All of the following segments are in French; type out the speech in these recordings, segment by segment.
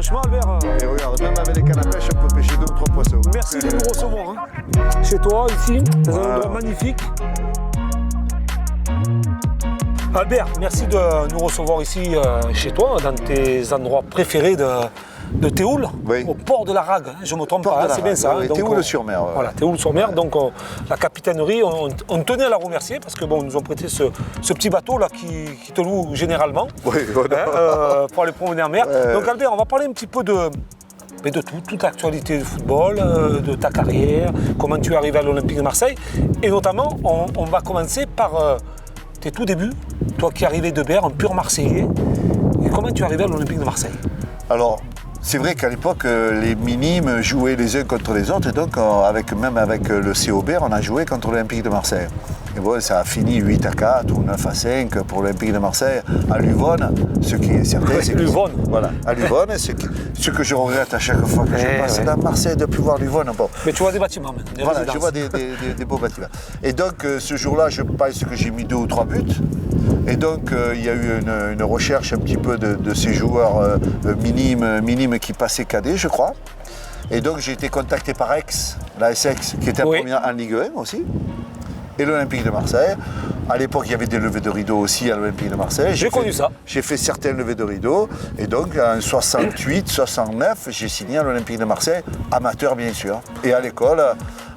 franchement, Albert. Et regarde, même avec les cannes à pêche, on peut pêcher 2 ou 3 poissons. Merci de nous recevoir. Hein. Chez toi, ici, dans un endroit magnifique. Albert, merci de nous recevoir ici chez toi, dans tes endroits préférés de Théoul, oui. Au port de la Rague, hein, je ne me trompe pas, c'est bien ça. Oui, Donc, Théoul-sur-Mer. Voilà, Théoul-sur-Mer, donc la capitainerie, on tenait à la remercier parce que bon, ils nous ont prêté ce petit bateau là qui te loue généralement Oui, pour aller promener en mer. Donc Albert, on va parler un petit peu de toute l'actualité du football, de ta carrière, comment tu es arrivé à l'Olympique de Marseille, et notamment, on va commencer par tes tout débuts, toi qui es arrivé de Berre, un pur Marseillais, et comment tu es arrivé à l'Olympique de Marseille? Alors, c'est vrai qu'à l'époque, les minimes jouaient les uns contre les autres, et donc même avec le COB, on a joué contre l'Olympique de Marseille. Et bon, ça a fini 8-4 ou 9-5 pour l'Olympique de Marseille à Luvonne. Ce qui est certain, c'est que Luvonne. Voilà, à Luvonne, ce que je regrette à chaque fois que je passe dans Marseille de ne plus voir Luvonne. Bon. Mais tu vois des bâtiments maintenant. Voilà, je vois des beaux bâtiments. Et donc, ce jour-là, je pense que j'ai mis 2 ou 3 buts. Et donc, il y a eu une recherche un petit peu de ces joueurs minimes qui passaient cadet, je crois. Et donc, j'ai été contacté par Aix, la SX, qui était en première en Ligue 1 aussi. Et l'Olympique de Marseille. À l'époque, il y avait des levées de rideau aussi à l'Olympique de Marseille. J'ai connu ça. J'ai fait certaines levées de rideau. Et donc, en 68, 69, j'ai signé à l'Olympique de Marseille, amateur bien sûr. Et à l'école,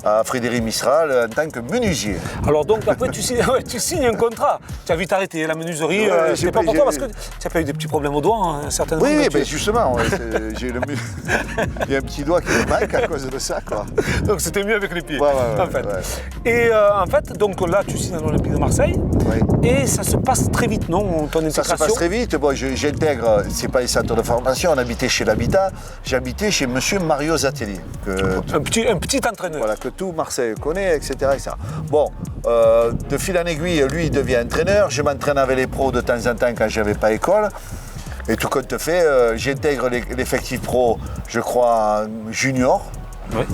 à Frédéric Mistral, en tant que menuisier. Alors donc, après, tu signes un contrat. Tu as vite arrêté la menuiserie. C'est pas pour toi parce que tu n'as pas eu des petits problèmes au doigt, hein, certainement. Oui, ben justement, il y a un petit doigt qui me manque à cause de ça, quoi. Donc c'était mieux avec les pieds, ouais, en fait. Ouais. Et en fait, donc là, tu signes à l'Olympique de Marseille. Oui. Et ça se passe très vite, non, ton intégration? Ça se passe très vite. Bon, j'intègre, c'est pas les centres de formation, on habitait chez l'Habitat. J'habitais chez monsieur Mario Zatelli. Un petit entraîneur. Voilà, que tout Marseille connaît, etc. etc. Bon, de fil en aiguille, lui, il devient entraîneur. Je m'entraîne avec les pros de temps en temps quand je n'avais pas école. Et tout compte fait, j'intègre l'effectif pro, je crois, junior. Oui.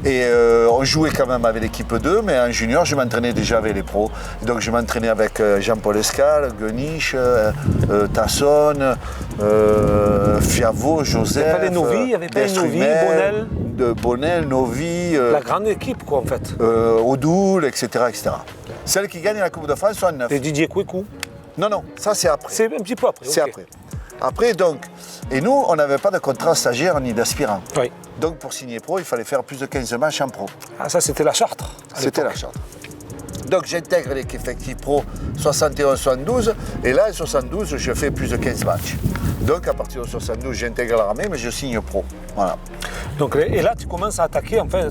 Et on jouait quand même avec l'équipe 2, mais en junior, je m'entraînais déjà avec les pros. Et donc je m'entraînais avec Jean-Paul Escal, Gueniche, Tasson, Fiavo, Joseph. Il n'y avait pas les Novi, il n'y avait pas les Novi, Bonnel. Bonnel, Novi. La grande équipe, quoi, en fait. Odoul, etc., etc. Celle qui gagne la Coupe de France, 69. Et Didier Kouekou? Non, ça c'est après. C'est un petit peu après. C'est après. Après, donc, et nous, on n'avait pas de contrat stagiaire ni d'aspirant. Oui. Donc, pour signer pro, il fallait faire plus de 15 matchs en pro. Ah, ça, c'était la charte. C'était la charte. Donc, j'intègre l'effectif pro 71-72, et là, en 72, je fais plus de 15 matchs. Donc, à partir de 72, j'intègre l'armée, mais je signe pro. Voilà. Donc, et là, tu commences à attaquer, en fait,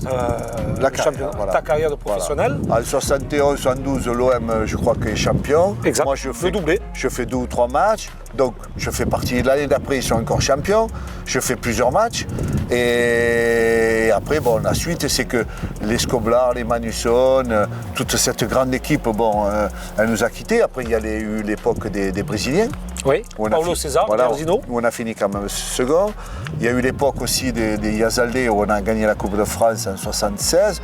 ta carrière de professionnel. Voilà. En 71-72, l'OM, je crois, est champion. Exact. Moi, je fais le doublé. Je fais 2 ou 3 matchs. Donc, je fais partie de l'année d'après, ils sont encore champions. Je fais plusieurs matchs. Et après, bon, la suite, c'est que les Scoblar, les Manusson, toute cette grande équipe, bon, elle nous a quittés. Après, il y a eu l'époque des Brésiliens. Oui, Paulo César, Jairzinho. Où on a fini quand même second. Il y a eu l'époque aussi des Yazaldé, où on a gagné la Coupe de France en 1976.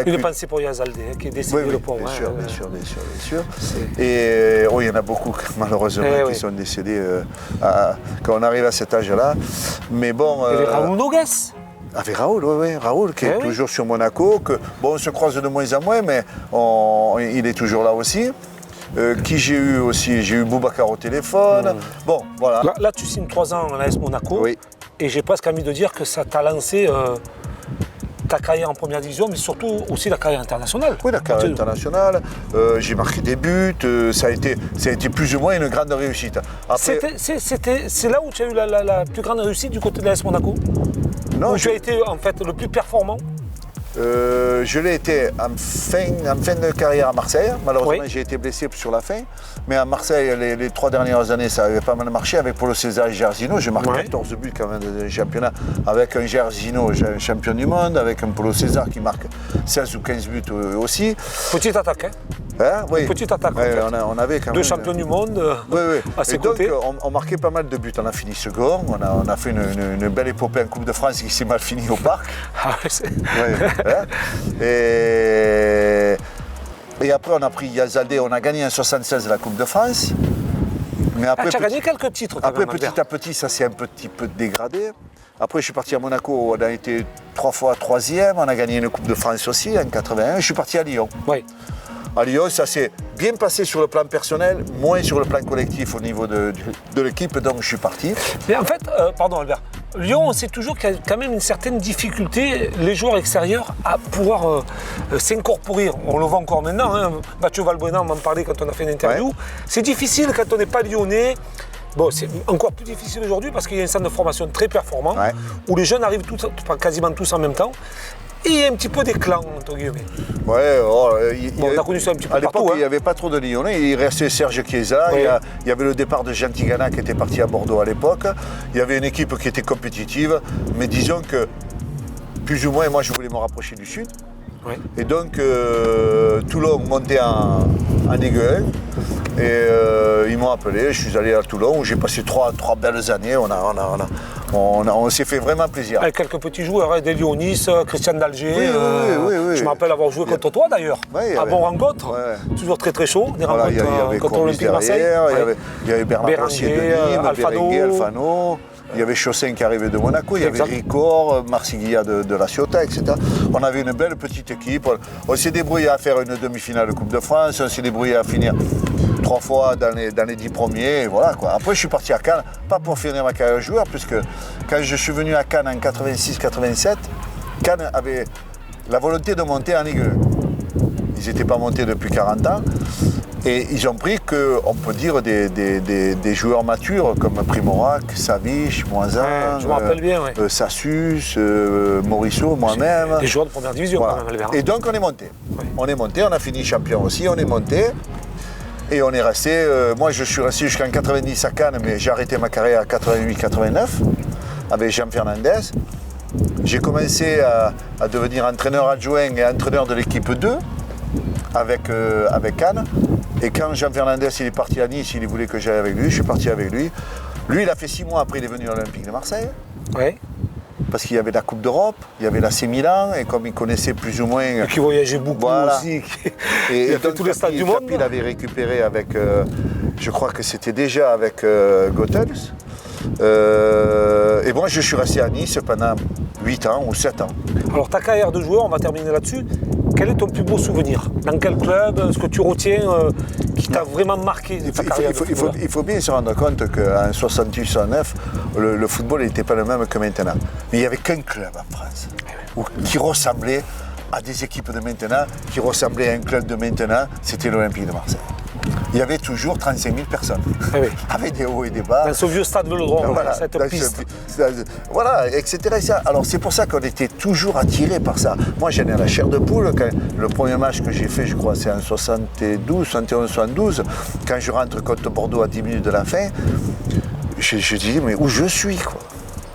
Une pensée pour Yazaldé, qui est décédé le pauvre. Bien sûr. Et il y en a beaucoup, malheureusement, qui sont décédés quand on arrive à cet âge-là. Mais bon. Et Raoul Nogues. Avec Raoul, qui est toujours sur Monaco. On se croise de moins en moins, mais il est toujours là aussi. Qui j'ai eu aussi, j'ai eu Boubacar au téléphone. Bon, voilà. Là, tu signes 3 ans à l'AS Monaco. Oui. Et j'ai presque envie de dire que ça t'a lancé ta carrière en première division, mais surtout aussi la carrière internationale. Oui, la carrière internationale. J'ai marqué des buts. Ça a été plus ou moins une grande réussite. Après... C'est là où tu as eu la plus grande réussite du côté de l'AS Monaco? Non. Où tu as été en fait le plus performant? Je l'ai été en fin de carrière à Marseille. Malheureusement, j'ai été blessé sur la fin. Mais à Marseille, les 3 dernières années, ça avait pas mal marché avec Paulo César et Jairzinho. J'ai marqué 14 buts quand même de championnat. Avec un Jairzinho, champion du monde, avec un Paulo César qui marque 16 ou 15 buts aussi. Petite attaque, Oui. Petite attaque. Ouais, on avait quand même 2 champions du monde à ses côtés. Donc, on marquait pas mal de buts. On a fini second. On a fait une belle épopée en Coupe de France qui s'est mal finie au parc. Et après, on a pris Yazaldé, on a gagné en 1976 la Coupe de France. Mais après, tu as gagné quelques titres quand Après, même, petit Albert. à petit, ça s'est un petit peu dégradé. Après, je suis parti à Monaco, on a été 3 fois 3e, on a gagné une Coupe de France aussi en 81. Je suis parti à Lyon. Oui. À Lyon, ça s'est bien passé sur le plan personnel, moins sur le plan collectif au niveau de l'équipe, donc je suis parti. Mais en fait, pardon Albert, Lyon, on sait toujours qu'il y a quand même une certaine difficulté, les joueurs extérieurs, à pouvoir s'incorporer. On le voit encore maintenant, hein. Mathieu Valbuena m'en parlait quand on a fait une interview. Ouais. C'est difficile quand on n'est pas lyonnais. Bon, c'est encore plus difficile aujourd'hui parce qu'il y a un centre de formation très performant, Ouais. où les jeunes arrivent quasiment tous en même temps. Et il y a un petit peu des clans, entre guillemets. Ouais, Bon, on a connu ça un petit peu à l'époque, partout, hein. il n'y avait pas trop de Lyonnais. Il restait Serge Chiesa. Oui. Il y avait le départ de Jean Tigana qui était parti à Bordeaux à l'époque. Il y avait une équipe qui était compétitive. Mais disons que, plus ou moins, moi, je voulais me rapprocher du Sud. Ouais. Et donc, Toulon montait en Ligue 1. Et ils m'ont appelé. Je suis allé à Toulon où j'ai passé trois belles années. On s'est fait vraiment plaisir. Avec quelques petits joueurs, hein, des Lyonis, Christian d'Alger. Oui. Je me rappelle avoir joué contre toi d'ailleurs. Ouais, il y à avait- bon rencontre. Ouais. Toujours très très chaud. Des Voilà, il y rencontres avait contre Corbis l'Olympique de Marseille. derrière, Ouais. il y avait Bernard Bérenguer, Rossier de Nîmes, Alfano. Bérenguer, Alfano. Il y avait Chaussin qui arrivait de Monaco, il y avait Exact. Ricor, Marsiglia de la Ciotat, etc. On avait une belle petite équipe. On s'est débrouillé à faire une demi-finale de Coupe de France, on s'est débrouillé à finir 3 fois dans les 10 premiers. Et voilà, quoi. Après, je suis parti à Cannes, pas pour finir ma carrière de joueur, puisque quand je suis venu à Cannes en 86-87, Cannes avait la volonté de monter en Ligue 1. Ils n'étaient pas montés depuis 40 ans. Et ils ont pris, on peut dire, des joueurs matures comme Primorac, Savic, Moisin, Ouais, je me rappelle bien, ouais. Sassus, Morisseau, moi-même. Des joueurs de première division Voilà. quand même, Albert. Et donc on est monté. Ouais. On est monté, on a fini champion aussi, on est monté. Et on est resté, moi je suis resté jusqu'en 90 à Cannes, mais j'ai arrêté ma carrière à 88-89 avec Jean Fernandez. J'ai commencé à devenir entraîneur adjoint et entraîneur de l'équipe 2 avec Cannes. Et quand Jean Fernandez il est parti à Nice, il voulait que j'aille avec lui, je suis parti avec lui. Lui, il a fait 6 mois après, il est venu à l'Olympique de Marseille. Ouais. Parce qu'il y avait la Coupe d'Europe, il y avait l'AC Milan, et comme il connaissait plus ou moins. Et qui voyageait beaucoup Voilà. aussi. Et Il a fait donc, tous les stades du monde. Il avait récupéré avec, je crois que c'était déjà avec Goethals. Et moi, je suis resté à Nice pendant 8 ans ou 7 ans. Alors ta carrière de joueur, on va terminer là-dessus. Quel est ton plus beau souvenir? Dans quel club? Ce que tu retiens qui t'a vraiment marqué de ta carrière de footballeur? Il faut bien se rendre compte qu'en 68-69, le football n'était pas le même que maintenant. Mais il n'y avait qu'un club en France qui ressemblait à des équipes de maintenant, qui ressemblait à un club de maintenant, c'était l'Olympique de Marseille. Il y avait toujours 35 000 personnes, Eh oui. avec des hauts et des bas. Dans ce vieux stade Vélodrome, Voilà, cette dans piste. voilà, etc. et ça. Alors c'est pour ça qu'on était toujours attirés par ça. Moi j'en ai la chair de poule. Quand, le premier match que j'ai fait, je crois, c'est en 71, 72. Quand je rentre contre Bordeaux à 10 minutes de la fin, je dis mais où je suis quoi.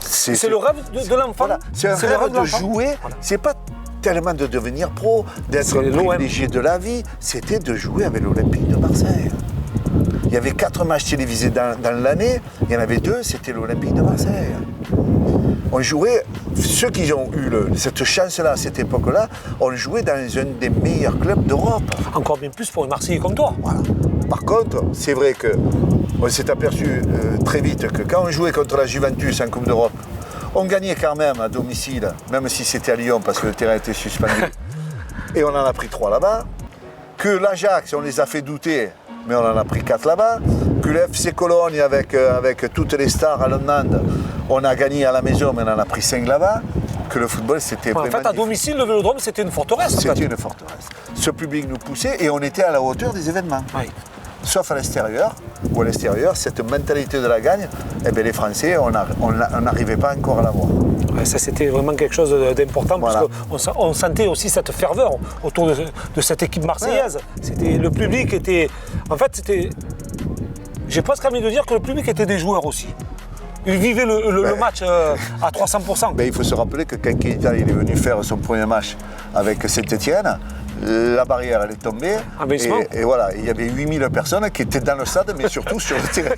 C'est le rêve de l'enfant. Voilà, c'est un le rêve de l'enfant. jouer. Voilà. C'est pas tellement de devenir pro, d'être C'est l'OM. privilégié de la vie, c'était de jouer avec l'Olympique de Marseille. Il y avait 4 matchs télévisés dans l'année, il y en avait 2, c'était l'Olympique de Marseille. On jouait, ceux qui ont eu cette chance-là, à cette époque-là, on jouait dans un des meilleurs clubs d'Europe. Encore bien plus pour un Marseillais comme toi. Voilà. Par contre, c'est vrai qu'on s'est aperçu très vite que quand on jouait contre la Juventus en Coupe d'Europe, on gagnait quand même à domicile, même si c'était à Lyon parce que le terrain était suspendu. Et on en a pris 3 là-bas. Que l'Ajax, on les a fait douter, mais on en a pris 4 là-bas. Que le FC Cologne, avec toutes les stars allemandes, on a gagné à la maison, mais on en a pris 5 là-bas. Que le football, c'était En vraiment fait, à difficile. domicile, le Vélodrome, c'était une forteresse. en fait. C'était une forteresse. Ce public nous poussait et on était à la hauteur des événements. Oui. Sauf à l'extérieur, où à l'extérieur, cette mentalité de la gagne, eh bien, les Français, on n'arrivait pas encore à la voir. Ouais, ça, c'était vraiment quelque chose d'important Voilà. parce qu'on sentait aussi cette ferveur autour de cette équipe marseillaise. Le public était... En fait, c'était... J'ai presque envie de dire que le public était des joueurs aussi. Ils vivaient le match à 300%. Ben, il faut se rappeler que quand Keita il est venu faire son premier match avec Saint-Étienne, la barrière elle est tombée. Et voilà, il y avait 8000 personnes qui étaient dans le stade, mais surtout sur le terrain.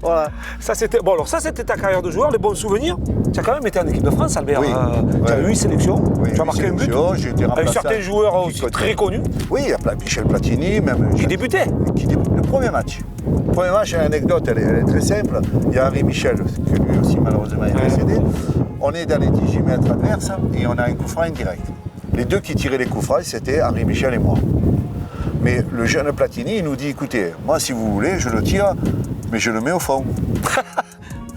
Voilà. Ça c'était ta carrière de joueur, les bons souvenirs. Tu as quand même été en équipe de France, Albert. Oui. Tu as eu 8 sélections, tu as marqué un but. J'ai été avec certains joueurs aussi très connus. Oui, il y a Michel Platini, même. Qui débutait. Le premier match. Le premier match, l'anecdote, elle est très simple. Il y a Henri Michel, qui lui aussi malheureusement est décédé. On est dans les 18 mètres adverses et on a un coup franc indirect. Les deux qui tiraient les coups francs, c'était Henri Michel et moi. Mais le jeune Platini, il nous dit, écoutez, moi si vous voulez, je le tire, mais je le mets au fond.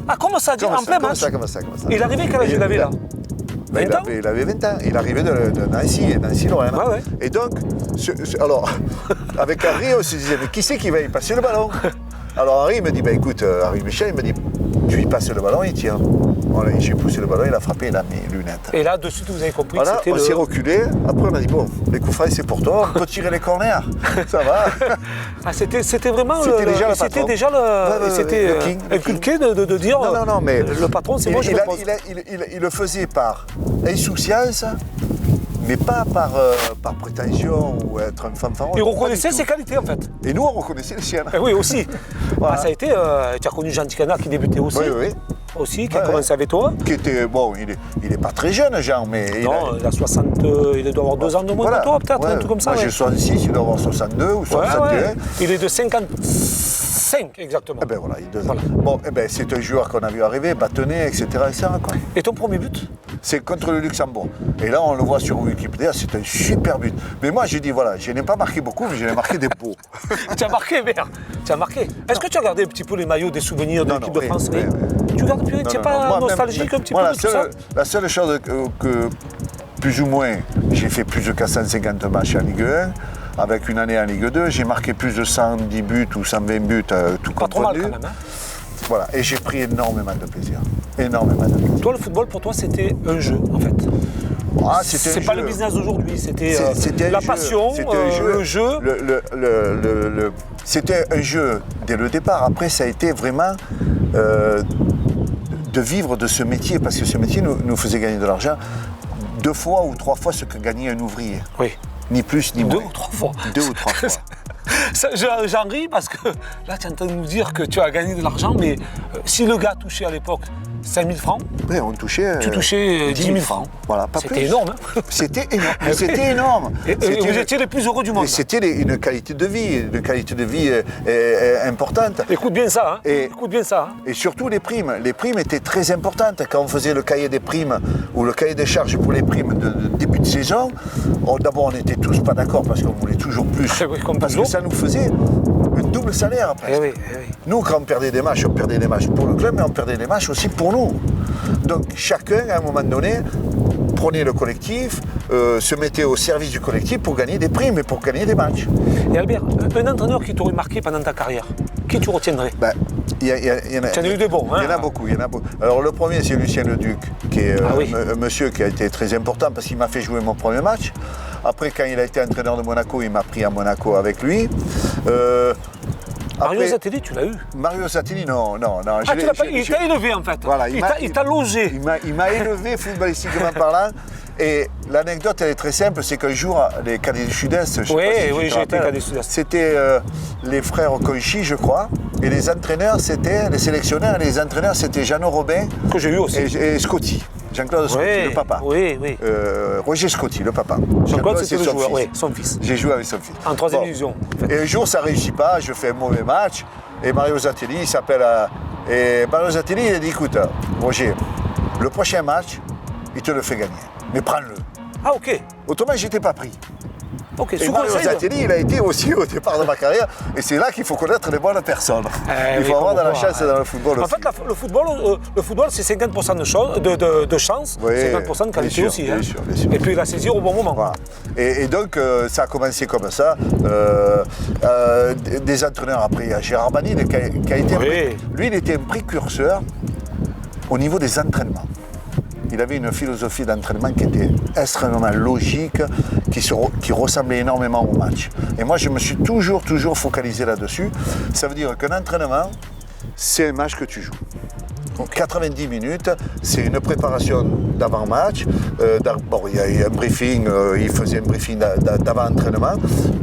Ah, comment ça, en plein match? Comme ça. Il arrivait quel âge il avait là? 20 ans? Il avait 20 ans. Il arrivait de Nancy-Lorraine. Ouais. Et donc, alors, avec Henri, on se disait, mais qui c'est qui va y passer le ballon? Alors Henri me dit, écoute, Henri Michel, il me dit, tu lui passes le ballon, il tire. Voilà, j'ai poussé le ballon, il a frappé, il a mes lunettes. Et là, de suite, vous avez compris voilà, que c'était on s'est reculé. Après, on a dit, bon, les coups francs, c'est pour toi, on peut tirer les corners. Ça va. Ah, c'était vraiment c'était déjà le king, inculqué de dire non, mais le patron, c'est moi, je propose. Il le faisait par insouciance, mais pas par prétention ou être un fanfaron. Il reconnaissait ses qualités en fait. Et nous, on reconnaissait les siennes. Et oui, aussi. Voilà. Ah, ça a été, tu as connu Jean Ticana qui débutait aussi. Oui. Aussi, qui a commencé avec toi. Qui était, bon, il est pas très jeune, Jean, mais... Non, il a 60, il doit avoir 2 ans de moins que toi, peut-être, un truc comme ça. Moi, j'ai 66, il doit avoir 62 ou 61. Ouais. Il est de 55, exactement. Eh ben voilà, il est 2 ans. Bon, c'est un joueur qu'on a vu arriver, bâtonné, etc. Quoi. Et ton premier but? C'est contre le Luxembourg. Et là, on le voit sur Wikipédia, c'est un super but. Mais moi, j'ai dit, voilà, je n'ai pas marqué beaucoup, mais je n'ai marqué des beaux. Tu as marqué, merde. Tu as marqué. Est-ce que tu as gardé un petit peu les maillots des souvenirs de l'équipe de France? Tu gardes plus, tu n'es pas nostalgique un petit peu de tout ça? La seule chose que, plus ou moins, j'ai fait plus de 450 matchs en Ligue 1. Avec une année en Ligue 2, j'ai marqué plus de 110 buts ou 120 buts, tout pas confondu. Trop mal quand même, hein. Voilà, et j'ai pris énormément de plaisir. Toi, le football, pour toi, c'était un jeu, en fait. Ah, c'est pas le business d'aujourd'hui, c'était la passion, le jeu. C'était un jeu dès le départ. Après, ça a été vraiment de vivre de ce métier, parce que ce métier nous faisait gagner de l'argent 2 fois ou 3 fois ce que gagnait un ouvrier. Oui. Ni plus ni moins. 2 ou 3 fois. 2 ou 3 fois. J'en ris parce que là, tu es en train de nous dire que tu as gagné de l'argent, mais si le gars touchait à l'époque 5 000 francs, oui, on touchait, tu touchais 10 000 francs. Voilà, pas c'était énorme. Hein. C'était énorme. C'était énorme. Et vous étiez les plus heureux du monde. Et c'était une qualité de vie, importante. Écoute bien ça. Hein. Écoute bien ça. Hein. Et surtout les primes. Les primes étaient très importantes. Quand on faisait le cahier des primes ou le cahier des charges pour les primes de début de saison, d'abord on n'était tous pas d'accord parce qu'on voulait toujours plus. Oui, parce que ça nous faisait un double salaire après. Oui. Nous, quand on perdait des matchs pour le club, mais on perdait des matchs aussi pour nous. Donc chacun, à un moment donné, prenait le collectif, se mettait au service du collectif pour gagner des primes et pour gagner des matchs. Et Albert, un entraîneur qui t'aurait marqué pendant ta carrière, qui tu retiendrais? Il y en a eu des bons. Hein. Il y en a beaucoup. Alors le premier, c'est Lucien Leduc, qui est un monsieur qui a été très important parce qu'il m'a fait jouer mon premier match. Après, quand il a été entraîneur de Monaco, il m'a pris à Monaco avec lui. Mario Zatelli, tu l'as eu? Mario Zatelli, non. Il t'a élevé en fait. Voilà, il t'a logé. Il m'a élevé footballistiquement parlant. Et l'anecdote, elle est très simple, c'est qu'un jour, les cadets du Sud-Est, j'ai été cadet du Sud-Est. C'était les frères Conchi, je crois. Et les entraîneurs, les sélectionneurs et les entraîneurs, c'était Jeannot Robin. Que j'ai eu aussi. Et Scotty. Jean-Claude Scotty, le papa. Oui. Roger Scotty, le papa. Jean-Claude, c'était le joueur, son fils. J'ai joué avec son fils. En 3e division. En fait. Et un jour, ça ne réussit pas, je fais un mauvais match. Et Mario Zatelli, il s'appelle... Et Mario Zatelli, il a dit, écoute, Roger, le prochain match, il te le fait gagner. Mais prends-le. Ah, ok. Autrement, je n'étais pas pris. Ok, et Mario Zatelli, il a été aussi au départ de ma carrière. Et c'est là qu'il faut connaître les bonnes personnes. Il faut avoir de la chance dans le football aussi. En fait, le football, c'est 50% de chance, 50% de qualité aussi. Bien sûr. Et puis la saisir au bon moment. Voilà. Et donc, ça a commencé comme ça. Des entraîneurs après, il y a Gérard Banil qui a été... Lui, il était un précurseur au niveau des entraînements. Il avait une philosophie d'entraînement qui était extrêmement logique, qui ressemblait énormément au match. Et moi, je me suis toujours focalisé là-dessus. Ça veut dire qu'un entraînement, c'est un match que tu joues. 90 minutes, c'est une préparation d'avant-match. Il y a eu un briefing, il faisait un briefing d'avant-entraînement.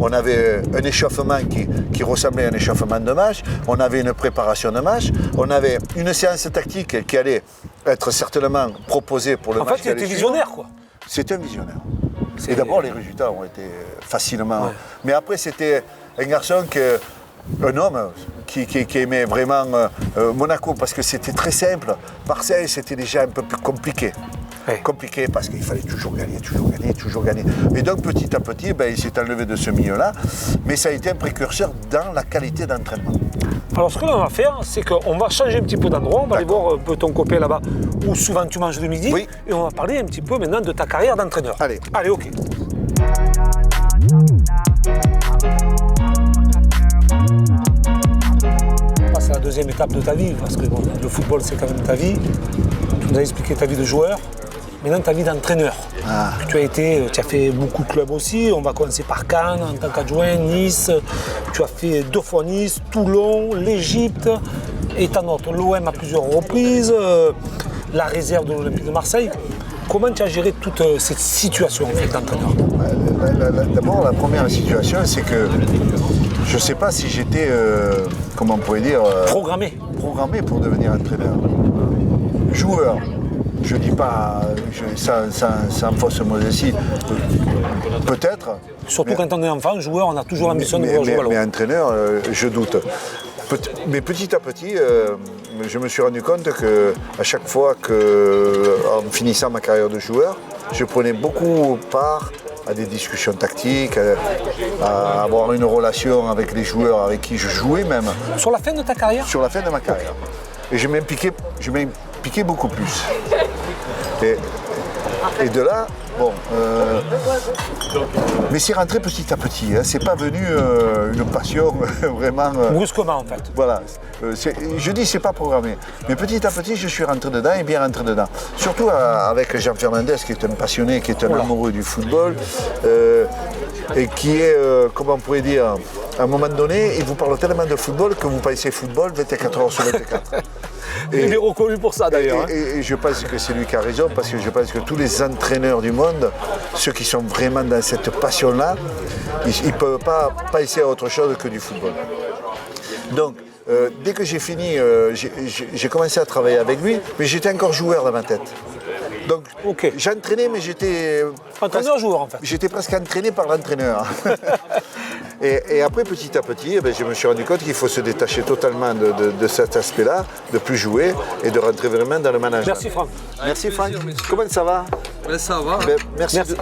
On avait un échauffement qui ressemblait à un échauffement de match. On avait une préparation de match. On avait une séance tactique qui allait être certainement proposée pour le match. En fait, tu étais visionnaire, quoi. C'était un visionnaire. Et d'abord, les résultats ont été facilement. Ouais. Mais après, c'était un garçon un homme qui aimait vraiment Monaco parce que c'était très simple. Marseille, c'était déjà un peu plus compliqué. Ouais. Compliqué parce qu'il fallait toujours gagner. Et donc petit à petit, il s'est enlevé de ce milieu-là, mais ça a été un précurseur dans la qualité d'entraînement. Alors ce que l'on va faire, c'est qu'on va changer un petit peu d'endroit, on va aller voir un peu ton copain là-bas, où souvent tu manges le midi, oui. Et on va parler un petit peu maintenant de ta carrière d'entraîneur. Allez, ok. C'est la deuxième étape de ta vie, parce que le football c'est quand même ta vie. Tu nous as expliqué ta vie de joueur, maintenant ta vie d'entraîneur. Tu as fait beaucoup de clubs aussi, on va commencer par Cannes en tant qu'adjoint, Nice, tu as fait 2 fois Nice, Toulon, l'Égypte, et t'en as l'OM à plusieurs reprises, la réserve de l'Olympique de Marseille. Comment tu as géré toute cette situation en fait, d'entraîneur? D'abord, la première situation, c'est que je ne sais pas si j'étais, comment on pourrait dire... Programmé pour devenir entraîneur. Joueur, je ne dis pas sans fausse modestie, peut-être. Surtout quand on est enfant, joueur, on a toujours l'ambition de pouvoir jouer à l'eau. Mais entraîneur, je doute. Mais petit à petit, je me suis rendu compte qu'à chaque fois en finissant ma carrière de joueur, je prenais beaucoup part à des discussions tactiques, à avoir une relation avec les joueurs avec qui je jouais même. Sur la fin de ta carrière? Sur la fin de ma carrière. Et je m'impliquais beaucoup plus. Et de là, mais c'est rentré petit à petit. C'est pas venu une passion vraiment. Brusquement en fait. Voilà. Je dis c'est pas programmé. Mais petit à petit, je suis rentré dedans et bien rentré dedans. Surtout avec Jean Fernandez, qui est un passionné, qui est un amoureux du football, et qui est, comment on pourrait dire, à un moment donné, il vous parle tellement de football que vous passez football 24 heures sur 24. Il est reconnu pour ça d'ailleurs. Et je pense que c'est lui qui a raison, parce que je pense que tous les entraîneurs du monde, ceux qui sont vraiment dans cette passion-là, ils ne peuvent pas essayer à autre chose que du football. Donc, dès que j'ai fini, j'ai commencé à travailler avec lui, mais j'étais encore joueur dans ma tête. Donc, j'entraînais, mais j'étais... Entraîneur-joueur en fait. J'étais presque entraîné par l'entraîneur. Et après, petit à petit, je me suis rendu compte qu'il faut se détacher totalement de cet aspect-là, de plus jouer et de rentrer vraiment dans le management. Merci Franck. Merci Franck. Comment ça va? Ça va.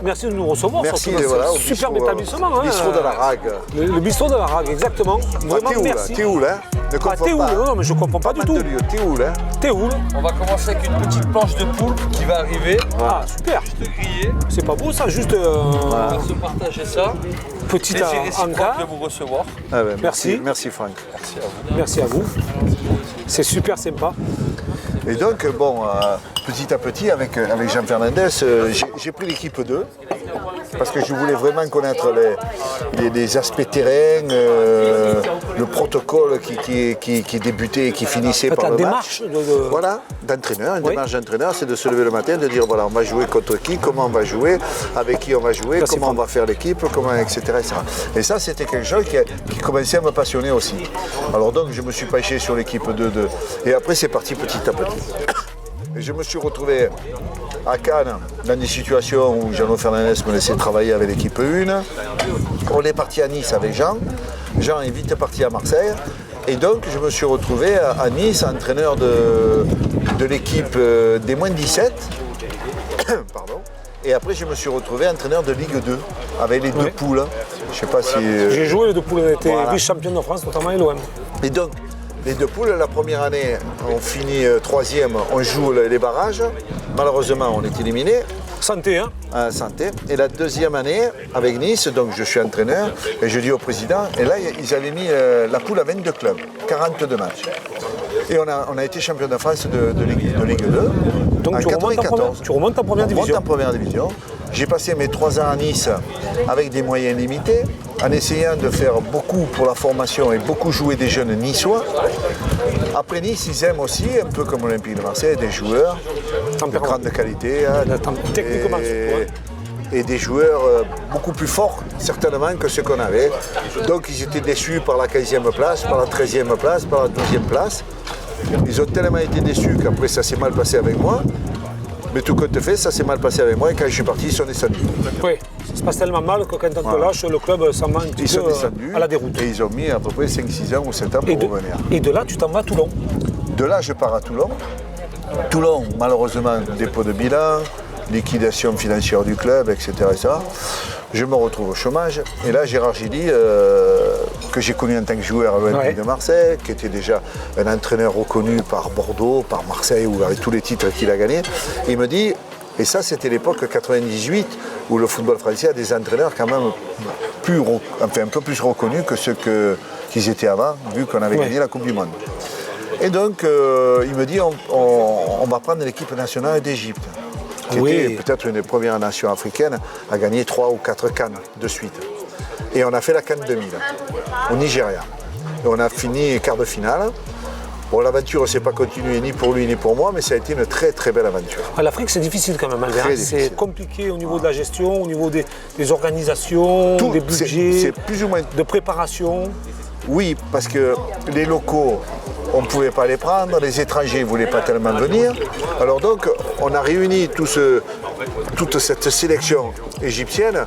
Merci de nous recevoir. Merci au superbe établissement. Bistrot de la Rague. Le bistrot de la Rague, exactement. Vraiment, merci. T'es où là? Ne confonds t'es où? pas. Non, mais je comprends pas du tout. T'es où là? T'es où? On va commencer avec une petite planche de poule qui va arriver. Ah, super. Juste grillée. C'est pas beau ça, juste... On va se partager ça. Petit encas. de vous recevoir. Merci Franck. Merci à vous. Merci à vous. C'est super sympa. Et donc, petit à petit, avec Jean Fernandez, j'ai pris l'équipe 2. Parce que je voulais vraiment connaître les aspects terrain, le protocole qui débutait et qui finissait par le match. Voilà, d'entraîneur. Une démarche d'entraîneur, c'est de se lever le matin, de dire voilà, on va jouer contre qui, comment on va jouer, avec qui on va jouer, comment on va faire l'équipe, etc., etc. Et ça, c'était quelque chose qui commençait à me passionner aussi. Alors donc, je me suis penché sur l'équipe 2. Et après, c'est parti petit à petit. Et je me suis retrouvé à Cannes dans des situations où Jean Fernandez me laissait travailler avec l'équipe 1. On est parti à Nice avec Jean. Jean est vite parti à Marseille. Et donc je me suis retrouvé à Nice, entraîneur de l'équipe des moins de 17. Pardon. Et après je me suis retrouvé entraîneur de Ligue 2 avec les 2 poules. Je sais pas si. J'ai joué les 2 poules, on était vice-champion de France, notamment à l'OM. Et donc, les 2 poules, la première année, on finit 3e, on joue les barrages. Malheureusement, on est éliminé. Santé, hein? Santé. Et la deuxième année, avec Nice, donc je suis entraîneur, et je dis au président, et là, ils avaient mis la poule à 22 clubs, 42 matchs. Et on a été champion de France de Ligue 2. Donc tu remontes en première division. On remonte en première division. J'ai passé mes 3 ans à Nice avec des moyens limités, en essayant de faire beaucoup pour la formation et beaucoup jouer des jeunes niçois. Après Nice, ils aiment aussi, un peu comme l'Olympique de Marseille, des joueurs de grande qualité. Hein, Techniquement, et des joueurs beaucoup plus forts, certainement, que ceux qu'on avait. Donc ils étaient déçus par la 15e place, par la 13e place, par la 12e place. Ils ont tellement été déçus qu'après ça s'est mal passé avec moi. Mais tout compte fait, ça s'est mal passé avec moi et quand je suis parti, ils sont descendus. Oui, ça se passe tellement mal que quand on te lâche, le club s'en va un petit peu à la déroute. Et ils ont mis à peu près 5-6 ans ou 7 ans pour revenir. Et de là, tu t'en vas à Toulon. De là, je pars à Toulon. Toulon, malheureusement, dépôt de bilan, liquidation financière du club, etc. Je me retrouve au chômage. Et là, Gérard Gilly, que j'ai connu en tant que joueur à l'Olympique de Marseille, qui était déjà un entraîneur reconnu par Bordeaux, par Marseille, ou avec tous les titres qu'il a gagnés, il me dit, et ça c'était l'époque 98, où le football français a des entraîneurs quand même un peu plus reconnus que ceux qu'ils étaient avant, vu qu'on avait gagné la Coupe du Monde. Et donc, il me dit, on va prendre l'équipe nationale d'Égypte, qui était peut-être une des premières nations africaines à gagner 3 ou 4 CAN de suite. Et on a fait la CAN 2000 au Nigeria. Et on a fini quart de finale. Bon, l'aventure ne s'est pas continuée ni pour lui ni pour moi, mais ça a été une très très belle aventure. L'Afrique, c'est difficile quand même, Albert. C'est compliqué au niveau de la gestion, au niveau des organisations, des budgets, c'est plus ou moins de préparation. Oui, parce que les locaux, on ne pouvait pas les prendre, les étrangers ne voulaient pas tellement venir. Alors donc, on a réuni toute cette sélection égyptienne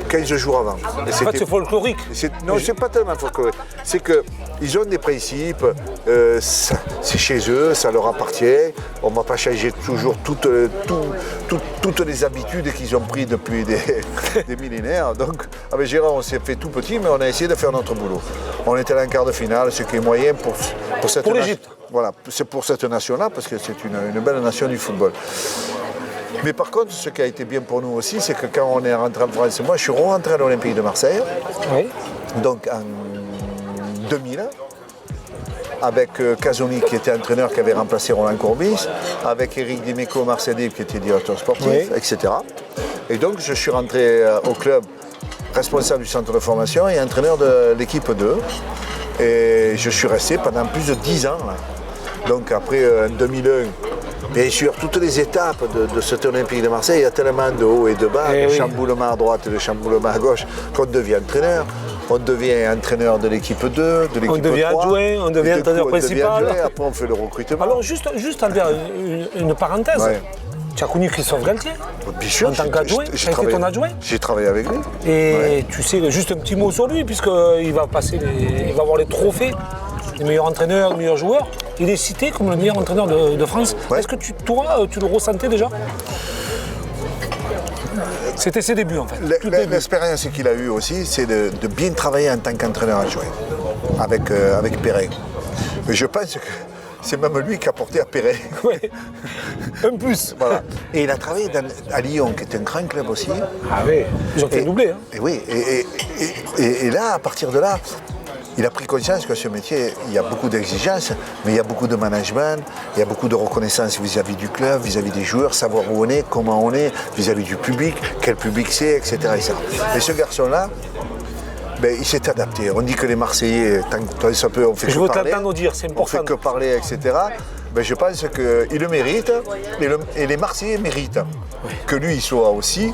15 jours avant. En fait, c'est folklorique. Non, c'est pas tellement folklorique. C'est qu'ils ont des principes, c'est chez eux, ça leur appartient. On ne va pas changer toujours toutes les habitudes qu'ils ont prises depuis des millénaires. Donc, avec Gérard, on s'est fait tout petit, mais on a essayé de faire notre boulot. On était en quart de finale, ce qui est moyen pour l'Égypte. Voilà, c'est pour cette nation-là, parce que c'est une belle nation du football. Mais par contre, ce qui a été bien pour nous aussi, c'est que quand on est rentré en France, moi je suis rentré à l'Olympique de Marseille, donc en 2000, avec Casoni qui était entraîneur qui avait remplacé Roland Courbis, avec Eric Dimeco Marseille qui était directeur sportif, etc. Et donc je suis rentré au club responsable du centre de formation et entraîneur de l'équipe 2. Et je suis resté pendant plus de 10 ans. Là. Donc après en 2001, bien sûr, toutes les étapes de cet Olympique de Marseille, il y a tellement de hauts et de bas, de chamboulement à droite et de chamboulement à gauche, qu'on devient entraîneur. On devient entraîneur de l'équipe 2, de l'équipe 3. On devient adjoint, on devient entraîneur principal. Après, on fait le recrutement. Alors, juste Albert, une parenthèse. Ouais. Tu as connu Christophe Galtier. Bien sûr. En tant qu'adjoint, tu as été ton adjoint. J'ai travaillé avec lui. Et tu sais, juste un petit mot sur lui, puisqu'il va avoir les trophées des meilleurs entraîneurs, des meilleurs joueurs. Il est cité comme le meilleur entraîneur de France. Ouais. Est-ce que toi, tu le ressentais déjà ? C'était ses débuts en fait. L'expérience qu'il a eue aussi, c'est de bien travailler en tant qu'entraîneur adjoint avec Perret. Mais je pense que c'est même lui qui a porté à Perret. Oui, un plus. Voilà. Et il a travaillé à Lyon, qui est un grand club aussi. Ah oui, ils ont fait doubler. Hein. Et oui, et là, à partir de là, il a pris conscience que ce métier, il y a beaucoup d'exigences, mais il y a beaucoup de management, il y a beaucoup de reconnaissance vis-à-vis du club, vis-à-vis des joueurs, savoir où on est, comment on est, vis-à-vis du public, quel public c'est, etc. Et ce garçon-là, il s'est adapté. On dit que les Marseillais, tant ça peut, on fait que parler. Je veux t'entendre dire, c'est important. On fait que parler, etc. Je pense qu'il le mérite et les Marseillais méritent que lui il soit aussi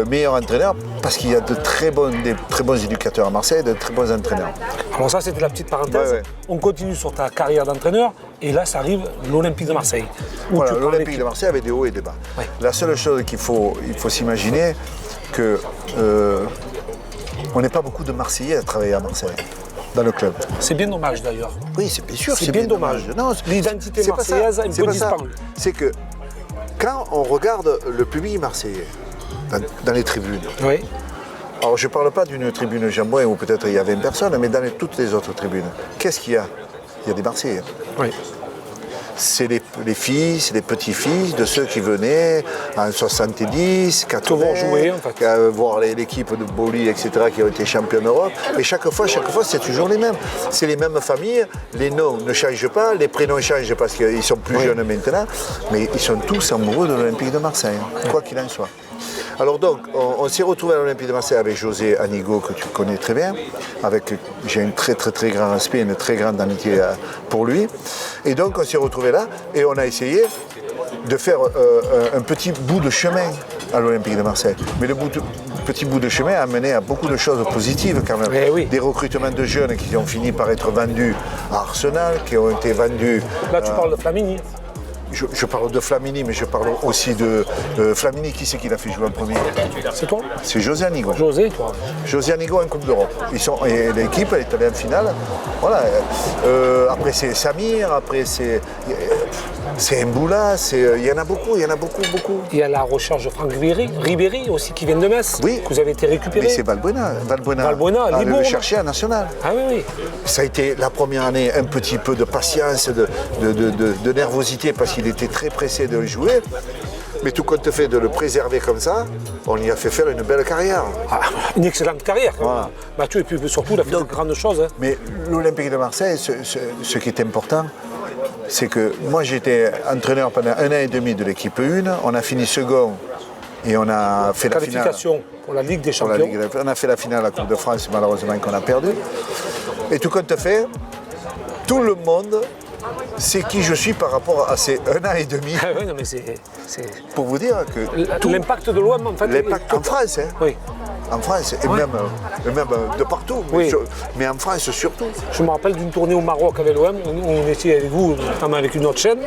meilleur entraîneur parce qu'il y a des très bons éducateurs à Marseille, de très bons entraîneurs. Alors ça c'était la petite parenthèse. Ouais. On continue sur ta carrière d'entraîneur et là ça arrive l'Olympique de Marseille. Voilà, l'Olympique de Marseille avait des hauts et des bas. Ouais. La seule chose il faut s'imaginer que on n'est pas beaucoup de Marseillais à travailler à Marseille. Dans le club. C'est bien dommage d'ailleurs. Oui, c'est bien sûr. C'est bien dommage. L'identité marseillaise a un peu disparu. C'est que quand on regarde le public marseillais dans les tribunes, alors je ne parle pas d'une tribune Jambouin où peut-être il y a 20 personnes, mais dans toutes les autres tribunes, qu'est-ce qu'il y a ? Il y a des Marseillais. Oui. C'est les filles, c'est les petits-fils de ceux qui venaient en 70, 80, jouer, en fait. Voir l'équipe de Boli, etc., qui ont été champions d'Europe. Et chaque fois, c'est toujours les mêmes. C'est les mêmes familles, les noms ne changent pas, les prénoms changent parce qu'ils sont plus jeunes maintenant, mais ils sont tous amoureux de l'Olympique de Marseille, quoi qu'il en soit. Alors donc, on s'est retrouvé à l'Olympique de Marseille avec José Anigo, que tu connais très bien. J'ai un très très très grand respect, une très grande amitié pour lui. Et donc on s'est retrouvé là et on a essayé de faire un petit bout de chemin à l'Olympique de Marseille. Mais le petit bout de chemin a mené à beaucoup de choses positives quand même. Oui. Des recrutements de jeunes qui ont fini par être vendus à Arsenal, qui ont été vendus... Là, tu parles de Flamini. Je parle de Flamini, mais je parle aussi de Flamini. Qui c'est qui l'a fait jouer en premier? C'est toi? C'est José Anigo. José, toi. José Anigo en Coupe d'Europe. Et l'équipe, elle est allée en finale. Voilà. Après, c'est Samir, après, c'est Mboula, il y en a beaucoup. Il y a la recherche de Franck Ribéry aussi qui vient de Metz, Oui. que vous avez été récupéré. Mais c'est Valbuena. Valbuena, allait Libourne. le chercher à National. Ah oui. Ça a été la première année un petit peu de patience, de nervosité parce qu'il était très pressé de le jouer. Mais tout compte fait de le préserver comme ça, on y a fait faire une belle carrière. Ah, une excellente carrière. Voilà. Mathieu, et puis surtout, il a fait de grandes choses. Hein. Mais l'Olympique de Marseille, ce qui est important, c'est que moi j'étais entraîneur pendant 1 an et demi de l'équipe 1, on a fini second et on a fait la finale. Qualification pour la Ligue des Champions. On a fait la finale à la Coupe de France, malheureusement qu'on a perdu. Et tout compte fait, tout le monde sait qui je suis par rapport à ces 1 an et demi. Ah oui, non, mais c'est Pour vous dire que l'impact de l'OM, en fait. l'impact en France, hein, Oui. en France, et même de partout, Oui. mais en France surtout. Je me rappelle d'une tournée au Maroc avec l'OM, où on était avec vous, notamment avec une autre chaîne,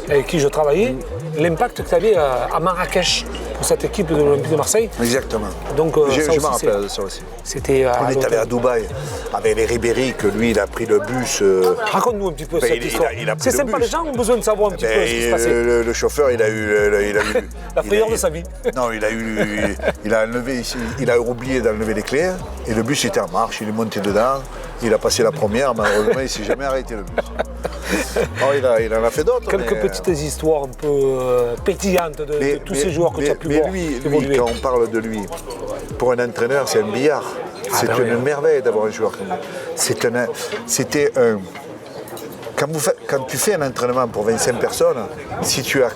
avec qui je travaillais, l'impact que tu avais à Marrakech pour cette équipe de l'Olympique de Marseille. Exactement. Donc, Je ça me aussi, rappelle de ça aussi. C'était On est allé à Dubaï avec les Ribéry, que lui, il a pris le bus. Raconte-nous un petit peu Ben, cette il histoire. a pris C'est le sympa, bus. les gens ont besoin de savoir un petit peu ce qui se passait. Le chauffeur, il a eu La frayeur de sa vie. Non, il a oublié d'enlever les clés et le bus était en marche. Il est monté dedans. Il a passé la première. Malheureusement, il ne s'est jamais arrêté le bus. Oh, il en a fait d'autres. Quelques petites histoires un peu pétillantes de tous ces joueurs que tu as pu voir lui, évoluer. quand on parle de lui, pour un entraîneur, c'est un billard. C'est ben une oui. merveille d'avoir un joueur comme lui. C'était un. Quand tu fais un entraînement pour 25 personnes, si tu as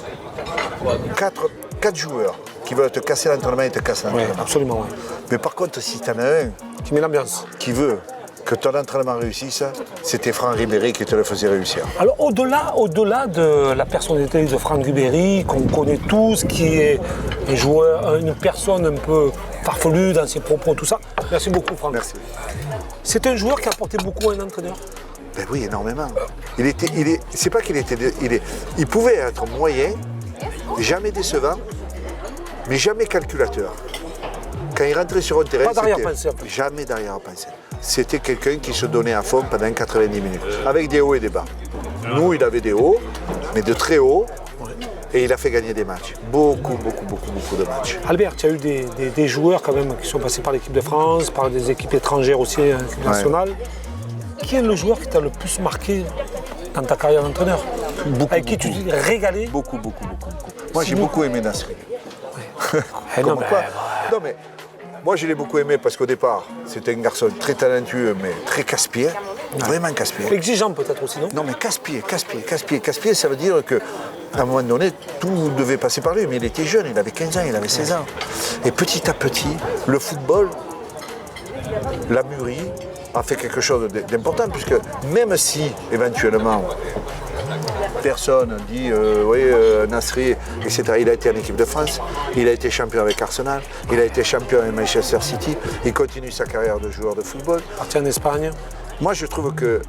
4 joueurs qui veulent te casser l'entraînement, ils te cassent Oui, l'entraînement. absolument. Oui. Mais par contre, si tu en as un Qui met l'ambiance. qui veut que ton entraînement réussisse, c'était Franck Ribéry qui te le faisait réussir. Alors au-delà de la personnalité de Franck Ribéry, qu'on connaît tous, qui est un joueur, une personne un peu farfelue dans ses propos, tout ça, merci beaucoup Franck. Merci. C'est un joueur qui a apporté beaucoup à un entraîneur. Ben oui, énormément. C'est pas qu'il était. Il pouvait être moyen, jamais décevant, mais jamais calculateur. Quand il rentrait sur un terrain, Pas d'arrière-pensée, en fait. jamais d'arrière-pensée. C'était quelqu'un qui se donnait à fond pendant 90 minutes, avec des hauts et des bas. Nous, il avait des hauts, mais de très hauts, et il a fait gagner des matchs. Beaucoup de matchs. Albert, tu as eu des joueurs quand même qui sont passés par l'équipe de France, par des équipes étrangères aussi, l'équipe nationale. Qui est le joueur qui t'a le plus marqué dans ta carrière d'entraîneur? Avec qui tu t'es régalé? Beaucoup. Moi, j'ai beaucoup aimé Nasri. Non, Non, mais moi, je l'ai beaucoup aimé parce qu'au départ, c'était un garçon très talentueux, mais très casse-pied. Vraiment casse-pied. exigeant peut-être aussi, non? Non, mais casse-pied. Casse-pied, ça veut dire qu'à un moment donné, tout devait passer par lui. Mais il était jeune, il avait 15 ans, il avait 16 ans. Et petit à petit, le football l'a mûri, a fait quelque chose d'important, puisque même si, éventuellement, personne dit Nasri, etc. Il a été en équipe de France, il a été champion avec Arsenal, il a été champion avec Manchester City, il continue sa carrière de joueur de football. Parti en Espagne. Moi, je trouve que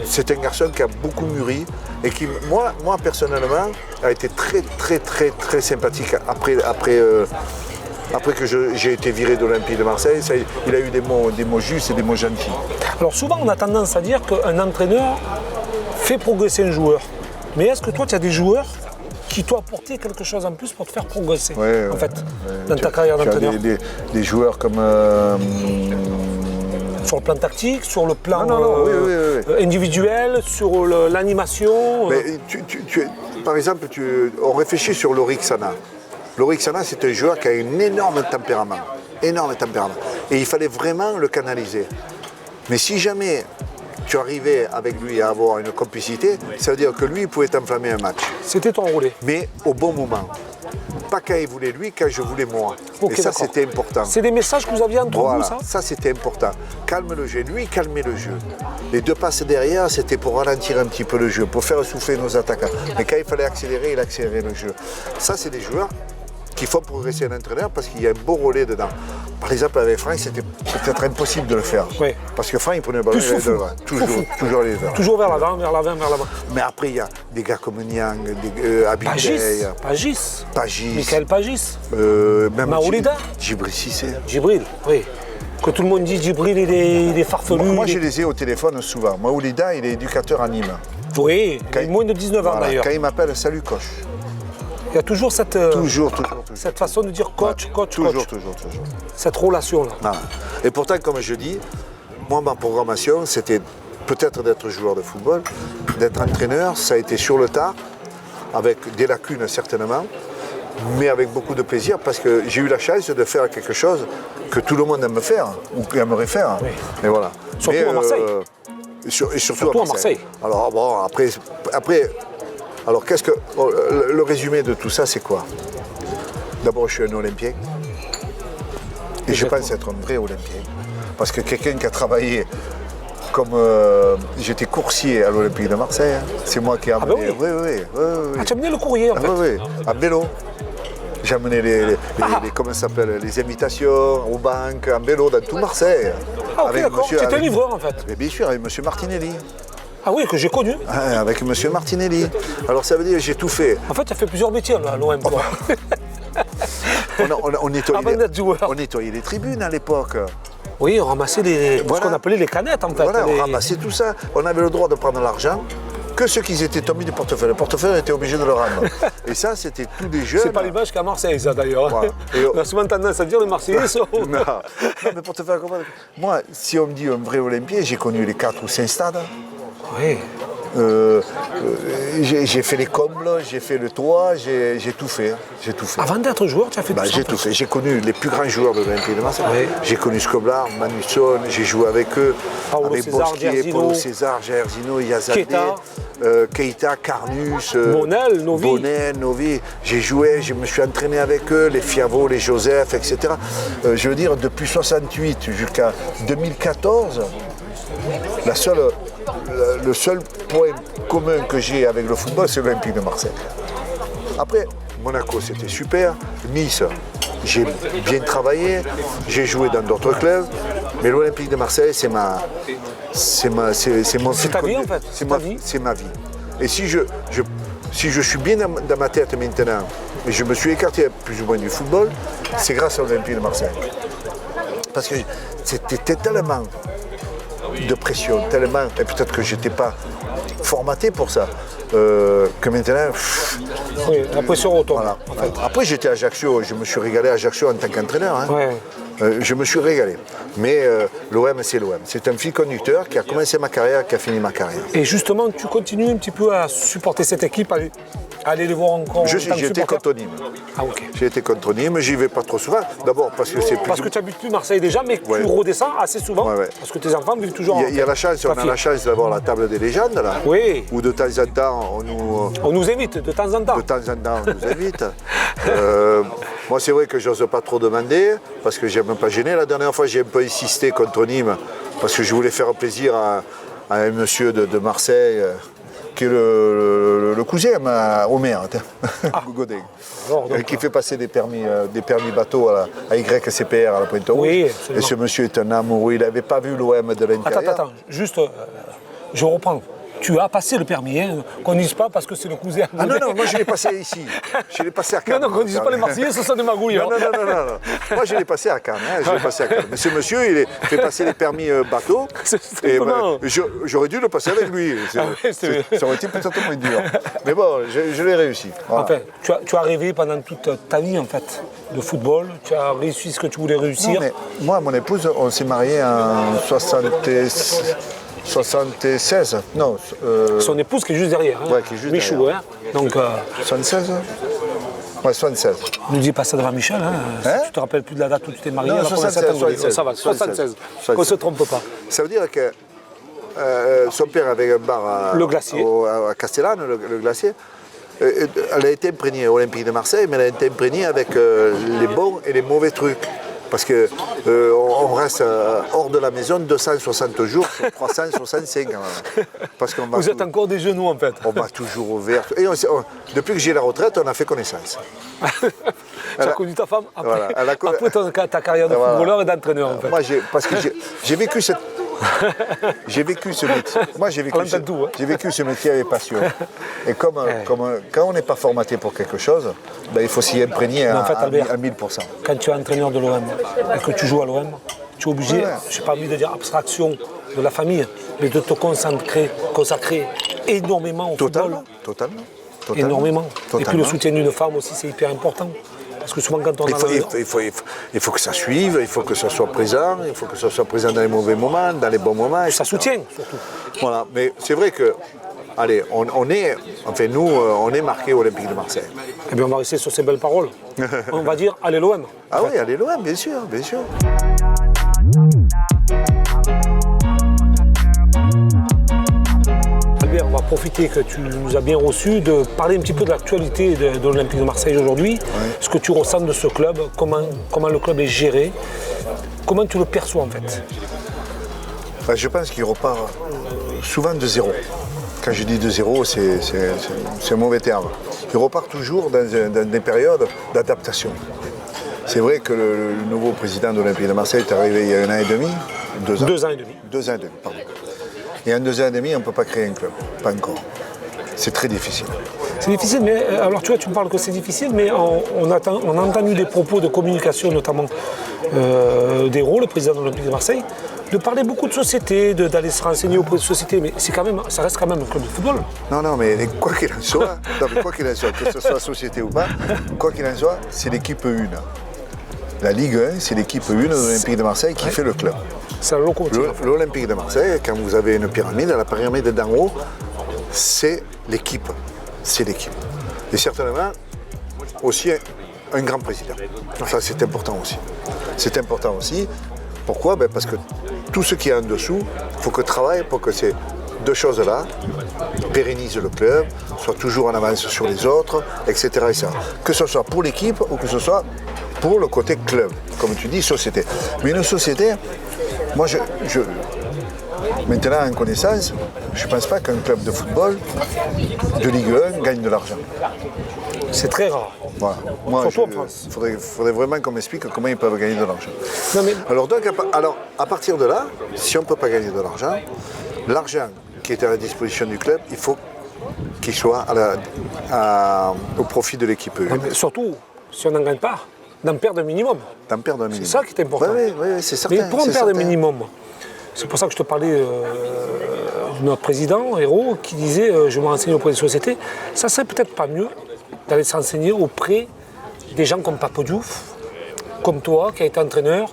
c'est un garçon qui a beaucoup mûri et qui, moi personnellement, a été très sympathique après que j'ai été viré de l'Olympique de Marseille. Il a eu des mots justes et des mots gentils. Alors souvent, on a tendance à dire qu'un entraîneur fait progresser un joueur. Mais est-ce que toi, tu as des joueurs qui t'ont apporté quelque chose en plus pour te faire progresser, dans ta carrière d'entraîneur? Des joueurs comme... Sur le plan tactique, sur le plan oui. individuel, sur l'animation. Mais par exemple, on réfléchit sur Lorik Sana. Lorik Sana, c'est un joueur qui a un énorme tempérament. Et il fallait vraiment le canaliser. Mais si jamais tu arrivais avec lui à avoir une complicité, ça veut dire que lui, il pouvait t'enflammer un match. C'était ton relais. Mais au bon moment. pas quand il voulait lui, quand je voulais moi. Ok, et ça, d'accord. c'était important. C'est des messages que vous aviez entre Voilà, vous, ça? c'était important. Calme le jeu, lui, calmez le jeu. Les 2 passes derrière, c'était pour ralentir un petit peu le jeu, pour faire souffler nos attaquants. Mais quand il fallait accélérer, il accélérait le jeu. Ça, c'est des joueurs qui font progresser un entraîneur parce qu'il y a un beau relais dedans. Par exemple, avec Franck, c'était peut-être impossible de le faire. Oui. Parce que Franck, il prenait le ballon, Plus il allait foufou. devant. Toujours les devant. Toujours vers l'avant, vers l'avant, vers l'avant. Mais après, il y a des gars comme Niang, Abidjan, Pagis. Michael Pagis. même Maoulida. Djibril Cissé. Djibril, oui. Que tout le monde dit Djibril, il est farfelu. Moi, il je est- les ai au téléphone souvent. Maoulida, il est éducateur à Nîmes. Oui, il a moins de 19 ans Voilà. d'ailleurs. Quand il m'appelle, salut coach. Il y a toujours cette, Toujours. cette façon de dire coach, coach, Toujours. coach. Cette relation-là. Voilà. Et pourtant, comme je dis, moi, ma programmation, c'était peut-être d'être joueur de football, d'être entraîneur. Ça a été sur le tard, avec des lacunes certainement, mais avec beaucoup de plaisir parce que j'ai eu la chance de faire quelque chose que tout le monde aime faire ou aimerait faire. Oui. Mais voilà. Surtout Mais, à Marseille. Et surtout à Marseille. Alors bon, après, alors qu'est-ce que le résumé de tout ça, c'est quoi? D'abord, je suis un Olympien et je pense être un vrai Olympien parce que quelqu'un qui a travaillé comme j'étais coursier à l'Olympique de Marseille, hein. C'est moi qui ai amené. oui. Oui. Ah, tu as mené le courrier en fait. Oui, à vélo. J'ai amené comment ça s'appelle, les invitations aux banques, en vélo dans tout Marseille. Ah, ok, d'accord. Tu étais livreur en fait. Mais bien sûr, avec M. Martinelli. Ah oui, que j'ai connu. Ah, avec M. Martinelli. Alors ça veut dire que j'ai tout fait. En fait, tu as fait plusieurs métiers là, à l'OM. toi. On nettoyait, Avant d'être joueur. on nettoyait les tribunes à l'époque. Oui, on ramassait ce Voilà. qu'on appelait les canettes en fait. Voilà, les- on ramassait tout ça. On avait le droit de prendre l'argent que ceux qui étaient tombés du portefeuille. Le portefeuille était obligé de le rendre. Et ça, c'était tous des jeunes. C'est pas l'image qu'à Marseille, ça d'ailleurs. Voilà. Et- On a souvent tendance à dire les Marseillais sont. Non, mais pour te faire comprendre, moi, si on me dit un vrai Olympien, j'ai connu les 4 ou 5 stades. Oui. J'ai fait les combles, j'ai fait le toit, j'ai tout fait. J'ai tout fait. Avant d'être joueur, tu as fait Bah, tout ça. j'ai en tout fait. fait. J'ai connu les plus grands joueurs de l'Olympique de Marseille. Oui. J'ai connu Scoblar, Manusson, j'ai joué avec eux, Paolo avec César, Bosquier, Gersino. Paulo César, Gersino, Yazadeh, Keita. Keita, Carnus, Bonnel, Novi. Bonnel, Novi. J'ai joué, je me suis entraîné avec eux, les Fiavo, les Joseph, etc. Je veux dire, depuis 68 jusqu'à 2014, le seul point commun que j'ai avec le football, c'est l'Olympique de Marseille. Après, Monaco, c'était super. Nice, j'ai bien travaillé. J'ai joué dans d'autres clubs. Mais l'Olympique de Marseille, c'est mon fil ta vie, conducteur. en fait. C'est ma vie. Et si je suis bien dans ma tête maintenant, et je me suis écarté plus ou moins du football, c'est grâce à l'Olympique de Marseille. Parce que c'était tellement de pression, tellement, et peut-être que je n'étais pas formaté pour ça, que maintenant, Oui, la pression retombe. voilà. Après j'étais à Ajaccio, je me suis régalé à Ajaccio en tant qu'entraîneur. Hein. Ouais. Je me suis régalé. Mais l'OM, c'est l'OM. C'est un fil conducteur qui a commencé ma carrière, qui a fini ma carrière. Et justement, tu continues un petit peu à supporter cette équipe, à aller les voir encore en tant que J'ai été supporter. contre Nîmes. Ah ok. J'ai été contre Nîmes, j'y vais pas trop souvent. D'abord parce que c'est plus. Parce que tu n'habites plus Marseille déjà, mais Ouais. tu redescends assez souvent. Ouais, ouais. Parce que tes enfants vivent toujours Il y a la chance, on a la chance d'avoir la table des légendes là. Oui. Où de temps en temps, On nous invite de temps en temps. on nous invite. Moi, c'est vrai que j'ose pas trop demander parce que j'aime pas gêner. La dernière fois, j'ai un peu insisté contre Nîmes parce que je voulais faire plaisir à un monsieur de Marseille qui est le cousin au maire, Godin, Alors, donc, qui fait passer des permis bateaux à YCPR à la Pointe-Rouge. Oui, Et absolument. ce monsieur est un amoureux. Il n'avait pas vu l'OM de l'intérieur. Attends, juste, je reprends. Tu as passé le permis, hein, qu'on ne dise pas parce que c'est le cousin. Ah non, moi je l'ai passé ici. Je l'ai passé à Cannes. Non, qu'on ne dise pas les Marseillais, ce sont des magouilles. Non. Moi je l'ai passé à Cannes. Je l'ai passé à Cannes. Mais ce monsieur, il fait passer les permis bateau. C'est Et étonnant. j'aurais dû le passer avec lui. Ah ouais, Ça aurait été peut-être moins dur. Mais bon, je l'ai réussi. Voilà. Enfin, tu as rêvé pendant toute ta vie, en fait, de football. Tu as réussi ce que tu voulais réussir. Non, mais moi, mon épouse, on s'est mariés en 76. Non, Son épouse qui est juste derrière. Hein, Ouais, qui est juste Michou, derrière. hein. Donc, 76. Ouais, 76. ne dis pas ça devant Michel. Hein. Hein Tu te rappelles plus de la date où tu t'es marié. Non, la première 76, septembre. 76. Ça va, 76. Qu'on ne se trompe pas. Ça veut dire que son père avait un bar Le Glacier. à Castellane, le Glacier. elle a été imprégnée à l'Olympique de Marseille, mais elle a été imprégnée avec les bons et les mauvais trucs. Parce qu'on reste hors de la maison 260 jours sur 365 quand même. Parce qu'on Vous êtes encore des genoux en fait. On va toujours au vert. Et depuis que j'ai la retraite, on a fait connaissance. Tu as connu ta femme après, Voilà, après ta carrière de footballeur et d'entraîneur en fait. Moi, parce que j'ai vécu cette... J'ai vécu ce métier. Moi, j'ai vécu ce métier avec passion. Et quand on n'est pas formaté pour quelque chose, ben, il faut s'y imprégner à 1000%. Quand tu es entraîneur de l'OM et que tu joues à l'OM, tu es obligé, je n'ai pas envie de dire abstraction de la famille, mais de te consacrer énormément au football. Totalement. Énormément. Et puis le soutien d'une femme aussi, c'est hyper important. Parce que souvent quand on il faut que ça suive, il faut que ça soit présent, il faut que ça soit présent dans les mauvais moments, dans les bons moments. Ça soutient surtout. Voilà, mais c'est vrai que, allez, on est marqué Olympique de Marseille. Eh bien on va rester sur ces belles paroles. On va dire allez l'OM. Ah oui, allez l'OM, bien sûr, bien sûr. Albert, on va profiter que tu nous as bien reçus de parler un petit peu de l'actualité de l'Olympique de Marseille aujourd'hui. Ce que tu ressens de ce club, comment le club est géré, comment tu le perçois en fait. Je pense qu'il repart souvent de zéro. Quand je dis de zéro, c'est un mauvais terme. Il repart toujours dans des périodes d'adaptation. C'est vrai que le nouveau président de l'Olympique de Marseille est arrivé il y a 1 an et demi, 2 ans. 2 ans et demi. 2 ans et demi, pardon. Et en 2 ans et demi, on ne peut pas créer un club. Pas encore. C'est très difficile. C'est difficile, mais alors tu vois, tu me parles que c'est difficile, mais on a entendu des propos de communication, notamment d'Hérault, le président de l'Olympique de Marseille, de parler beaucoup de sociétés, d'aller se renseigner auprès de sociétés, mais ça reste quand même un club de football. Non, mais quoi qu'il en soit, que ce soit société ou pas, quoi qu'il en soit, c'est l'équipe 1. La Ligue 1, c'est l'équipe 1 de l'Olympique de Marseille qui fait le club. C'est la locomotive. L'Olympique de Marseille, quand vous avez une pyramide, la pyramide d'en haut, c'est l'équipe. C'est l'équipe. Et certainement aussi un grand président. Ça, c'est important aussi. C'est important aussi. Pourquoi ? Parce que tout ce qui est en dessous, il faut que travaille pour que ces deux choses-là pérennisent le club, soient toujours en avance sur les autres, etc. Que ce soit pour l'équipe ou que ce soit pour le côté club, comme tu dis, société. Mais une société, moi, maintenant en connaissance, je ne pense pas qu'un club de football de Ligue 1 gagne de l'argent. C'est très rare. Voilà. Moi, surtout en France. Il faudrait vraiment qu'on m'explique comment ils peuvent gagner de l'argent. Mais... Alors, à partir de là, si on ne peut pas gagner de l'argent qui est à la disposition du club, il faut qu'il soit au profit de l'équipe. Mais surtout, si on n'en gagne pas, d'en perdre un minimum. C'est ça qui est important. Oui, c'est certain. Mais pour en perdre un minimum, c'est pour ça que je te parlais de notre président, Hérault, qui disait je me renseigne auprès des sociétés. Ça serait peut-être pas mieux d'aller se renseigner auprès des gens comme Pape Diouf, comme toi qui a été entraîneur,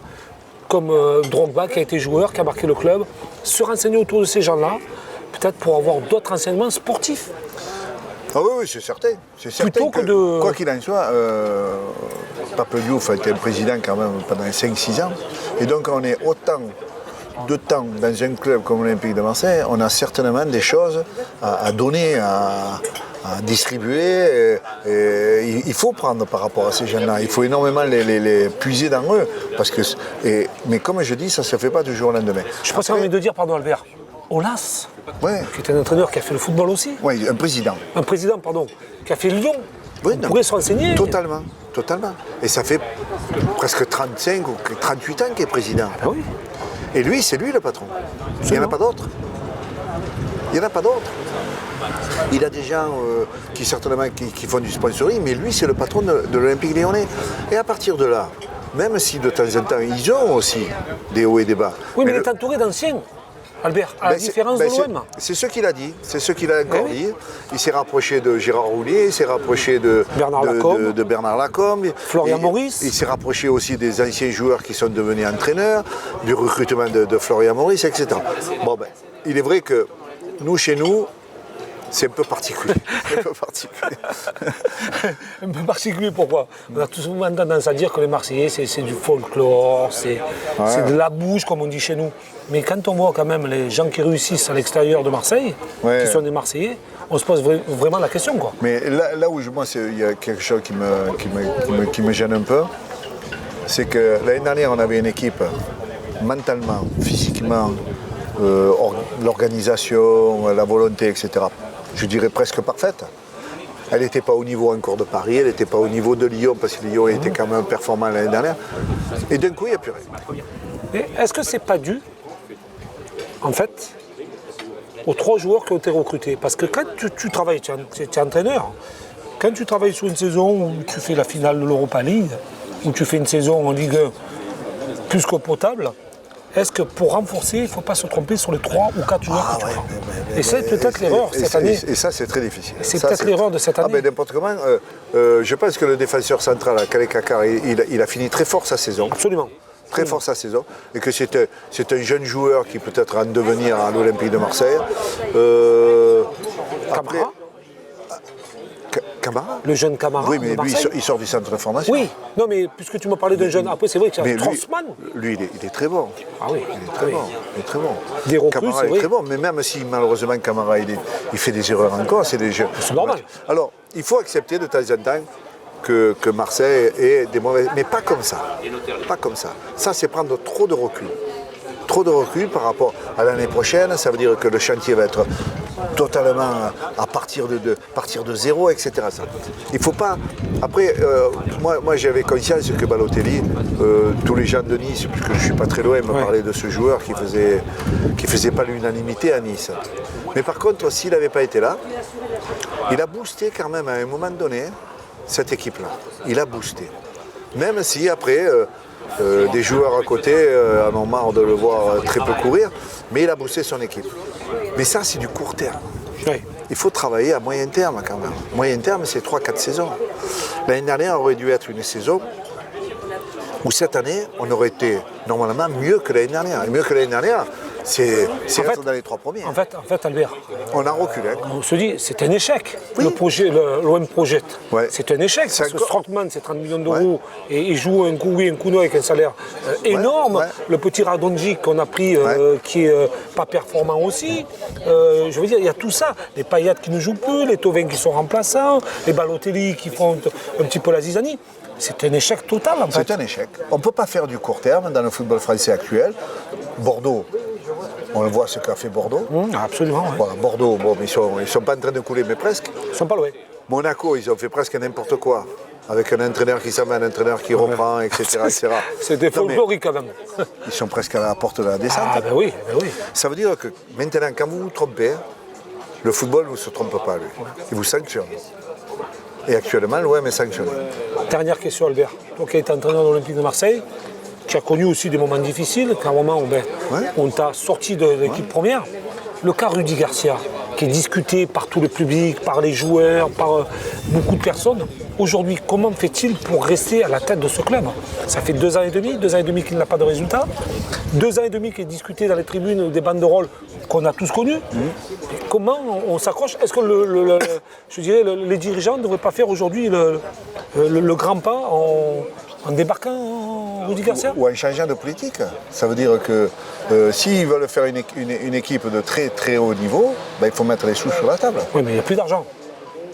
comme Drogba qui a été joueur, qui a marqué le club. Se renseigner autour de ces gens-là, peut-être pour avoir d'autres renseignements sportifs. Ah oui, c'est certain. C'est certain que quoi qu'il en soit, Pape Diouf a été un président quand même pendant 5-6 ans. Et donc on est autant de temps dans un club comme l'Olympique de Marseille, on a certainement des choses à donner, à distribuer. Il faut prendre par rapport à ces gens-là. Il faut énormément les puiser dans eux. Mais comme je dis, ça ne se fait pas du jour au lendemain. Je pense qu'on a envie de dire, pardon Albert, Aulas, qui est un entraîneur qui a fait le football aussi. Oui, un président. Un président, pardon, qui a fait Lyon. On pourrait se renseigner. Totalement. Et ça fait presque 35 ou 38 ans qu'il est président. Ah oui. Et lui, c'est lui le patron. Il n'y en a pas d'autres. Il a des gens qui certainement qui font du sponsoring, mais lui, c'est le patron de l'Olympique Lyonnais. Et à partir de là, même si de temps en temps, ils ont aussi des hauts et des bas. Oui, mais il est entouré d'anciens. Albert, à la différence de l'OM. C'est ce qu'il a dit, c'est ce qu'il a encore dit. Il s'est rapproché de Gérard Roulier, il s'est rapproché de Bernard Lacombe, Florian Maurice. Il s'est rapproché aussi des anciens joueurs qui sont devenus entraîneurs, du recrutement de Florian Maurice, etc. Bon, il est vrai que nous, chez nous, C'est un peu particulier. C'est un peu particulier. Un peu particulier, pourquoi? On a tout souvent tendance à dire que les Marseillais, c'est du folklore, c'est de la bouche, comme on dit chez nous. Mais quand on voit quand même les gens qui réussissent à l'extérieur de Marseille, qui sont des Marseillais, on se pose vraiment la question, quoi. Mais là où moi, il y a quelque chose qui me gêne un peu, c'est que l'année dernière, on avait une équipe mentalement, physiquement, l'organisation, la volonté, etc., je dirais presque parfaite. Elle n'était pas au niveau encore de Paris, elle n'était pas au niveau de Lyon, parce que Lyon était quand même performant l'année dernière. Et d'un coup, il n'y a plus rien. Et est-ce que c'est pas dû, en fait, aux 3 joueurs qui ont été recrutés? Parce que quand tu travailles, tu es entraîneur, quand tu travailles sur une saison où tu fais la finale de l'Europa League, où tu fais une saison en Ligue 1 plus que potable, est-ce que pour renforcer, il ne faut pas se tromper sur les 3 ou 4 joueurs que tu prends? Et c'est peut-être l'erreur cette année. Et ça, c'est très difficile. C'est peut-être l'erreur de cette année. Mais n'importe comment, je pense que le défenseur central, Kale Kakar, il a fini très fort sa saison. Absolument. Très fort sa saison. Et que c'est un jeune joueur qui peut-être en devenir à l'Olympique de Marseille. Après, Camara. Le jeune Camara. Oui, mais de lui, Marseille. il sort du centre de formation. Oui, non, mais puisque tu m'as parlé d'un jeune, après c'est vrai que c'est un Transman. Lui, il est très bon. Ah oui, Il est très bon. Il est très bon. Des recrues, Camara c'est est vrai. très bon, mais même si malheureusement Camara il fait des erreurs encore, c'est des jeux. C'est normal. Alors, il faut accepter de temps en temps que Marseille ait des mauvaises. Mais pas comme ça. Pas comme ça. Ça, c'est prendre trop de recul. Trop de recul par rapport à l'année prochaine. Ça veut dire que le chantier va être totalement à partir de zéro, etc. Ça. Il faut pas. Après, moi j'avais conscience que Balotelli, tous les gens de Nice, puisque je ne suis pas très loin, me parlaient de ce joueur qui faisait pas l'unanimité à Nice. Mais par contre, s'il n'avait pas été là, il a boosté quand même à un moment donné cette équipe-là. Il a boosté. Même si après. Des joueurs à côté en ont marre de le voir très peu courir, mais il a boosté son équipe. Mais ça, c'est du court terme. Oui. Il faut travailler à moyen terme quand même. Moyen terme, c'est 3-4 saisons. L'année dernière aurait dû être une saison où cette année, on aurait été normalement mieux que l'année dernière. Et mieux que l'année dernière, c'est être dans les 3 premiers. En fait, Albert, On a reculé. on se dit, c'est un échec. Oui. Le projet, l'OM projette. Ouais. C'est un échec. C'est Parce que encore- Strootman, c'est 30 millions d'euros et il joue un coup oui, un coup non avec un salaire énorme. Ouais. Le petit Radonjic qu'on a pris, qui est pas performant aussi. Je veux dire, il y a tout ça. Les Payet qui ne jouent plus, les Thauvin qui sont remplaçants, les Balotelli qui font un petit peu la zizanie. C'est un échec total en fait. C'est un échec. On ne peut pas faire du court terme dans le football français actuel. Bordeaux, on le voit ce qu'a fait Bordeaux. Absolument. Ouais. Voilà, Bordeaux, bon, ils sont pas en train de couler, mais presque. Ils sont pas loin. Monaco, ils ont fait presque n'importe quoi. Avec un entraîneur qui s'en va, un entraîneur qui reprend, etc. etc. C'était Non, mais folklorique quand même. ils sont presque à la porte de la descente. Ah ben oui, ben oui. Ça veut dire que maintenant, quand vous vous trompez, le football ne se trompe pas, lui. Il vous sanctionne. Et actuellement, l'OM est sanctionné. Dernière question, Albert. Toi qui as été entraîneur de l'Olympique de Marseille, tu as connu aussi des moments difficiles, qu'à un moment on t'a sorti de l'équipe première. Le cas Rudy Garcia, qui est discuté par tout le public, par les joueurs, par beaucoup de personnes. Aujourd'hui, comment fait-il pour rester à la tête de ce club? Ça fait 2 ans et demi qu'il n'a pas de résultat. 2 ans et demi qu'il est discuté dans les tribunes des banderoles qu'on a tous connues. Comment on s'accroche? Est-ce que je dirais, les dirigeants ne devraient pas faire aujourd'hui le grand pas en débarquant Rudy Garcia? Ou en changeant de politique. Ça veut dire que s'ils veulent faire une équipe de très très haut niveau, ben, il faut mettre les sous sur la table. Oui, mais il n'y a plus d'argent.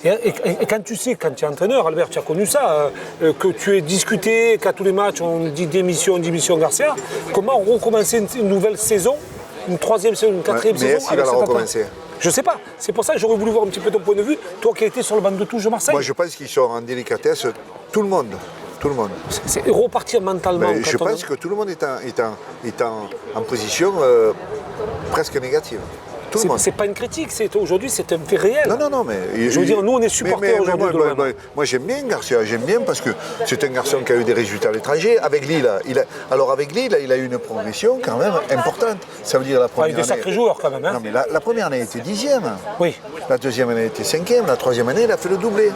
Et quand tu sais, quand tu es entraîneur, Albert, tu as connu ça, que tu es discuté, qu'à tous les matchs on dit démission Garcia, comment recommencer une nouvelle saison, une 3e saison, une 4e Mais saison est-ce qu'il va la cet recommencer? attaque? Je sais pas. C'est pour ça que j'aurais voulu voir un petit peu ton point de vue, toi qui as été sur le banc de touche de Marseille. Moi, je pense qu'ils sont en délicatesse, tout le monde. Tout le monde. C'est repartir mentalement. Mais je pense que tout le monde est en position presque négative. Tout le monde. C'est pas une critique, aujourd'hui c'est un fait réel. Non, mais... Je veux dire, nous on est supporters aujourd'hui de l'OM. Moi j'aime bien Garcia, j'aime bien parce que c'est un garçon qui a eu des résultats à l'étranger. Avec Lille, il a eu une progression quand même importante. Ça veut dire la première Avec des sacrés joueurs quand même. Hein. Non mais la première année, il était 10e. Oui. La deuxième année, il était 5e. La troisième année, il a fait le doublé.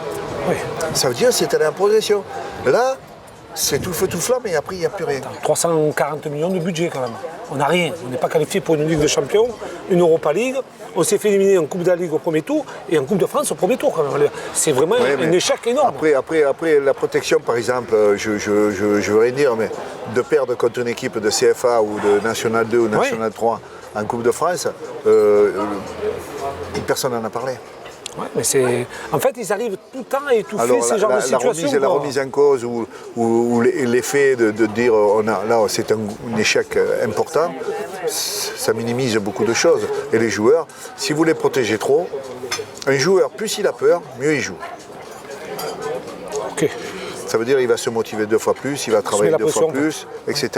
Oui. Ça veut dire que c'est allé en progression. Là, c'est tout feu tout flamme et après, il n'y a plus rien. 340 millions de budget quand même. On n'a rien. On n'est pas qualifié pour une Ligue des Champions. une Europa League, on s'est fait éliminer en Coupe de la Ligue au premier tour et en Coupe de France au premier tour quand même. C'est vraiment un échec énorme. Après, la protection, par exemple, je veux rien dire, mais de perdre contre une équipe de CFA ou de National 2 ou National 3 en Coupe de France, personne n'en a parlé. Ouais, mais en fait, ils arrivent tout le temps à étouffer ces genres de situations. La remise en cause ou l'effet de dire là c'est un échec important, ça minimise beaucoup de choses. Et les joueurs, si vous les protégez trop, un joueur, plus il a peur, mieux il joue. Ok. Ça veut dire qu'il va se motiver 2 fois plus, il va travailler 2 fois plus, etc.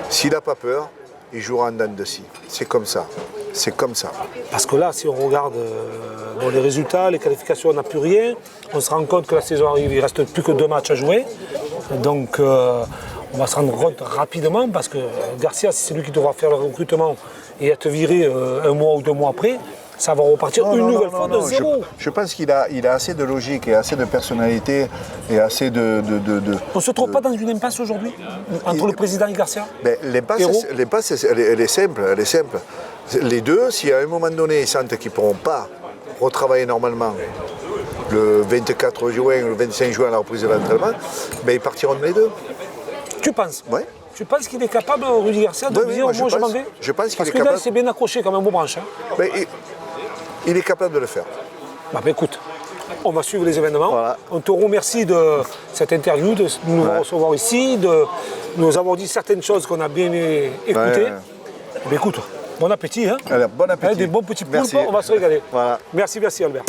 S'il n'a pas peur, il jouera en dents de scie. C'est comme ça. C'est comme ça. Parce que là, si on regarde les résultats, les qualifications, on n'a plus rien. On se rend compte que la saison arrive, il ne reste plus que 2 matchs à jouer. Donc on va se rendre compte rapidement parce que Garcia, c'est lui qui devra faire le recrutement et être viré 1 mois ou 2 mois après. Ça va repartir une nouvelle fois de zéro. Je pense qu'il a assez de logique et assez de personnalité et assez de... On ne se trouve pas dans une impasse aujourd'hui entre le président et Garcia? L'impasse, elle est simple. Les deux, si à un moment donné ils sentent qu'ils ne pourront pas retravailler normalement le 24 juin ou le 25 juin à la reprise de l'entraînement, ils partiront les deux. Tu penses? Oui. Tu penses qu'il est capable, Rudy Garcia, de dire moi je m'en vais? Je pense qu'il est Parce que capable. là, il s'est bien accroché quand même aux branches. Il est capable de le faire. Écoute, on va suivre les événements. Voilà. On te remercie de cette interview, de nous recevoir ici, de nous avoir dit certaines choses qu'on a bien écoutées. Écoute, bon appétit. Hein. Alors, bon appétit. Des bons petits poulpes, on va se régaler. Voilà. Merci Albert.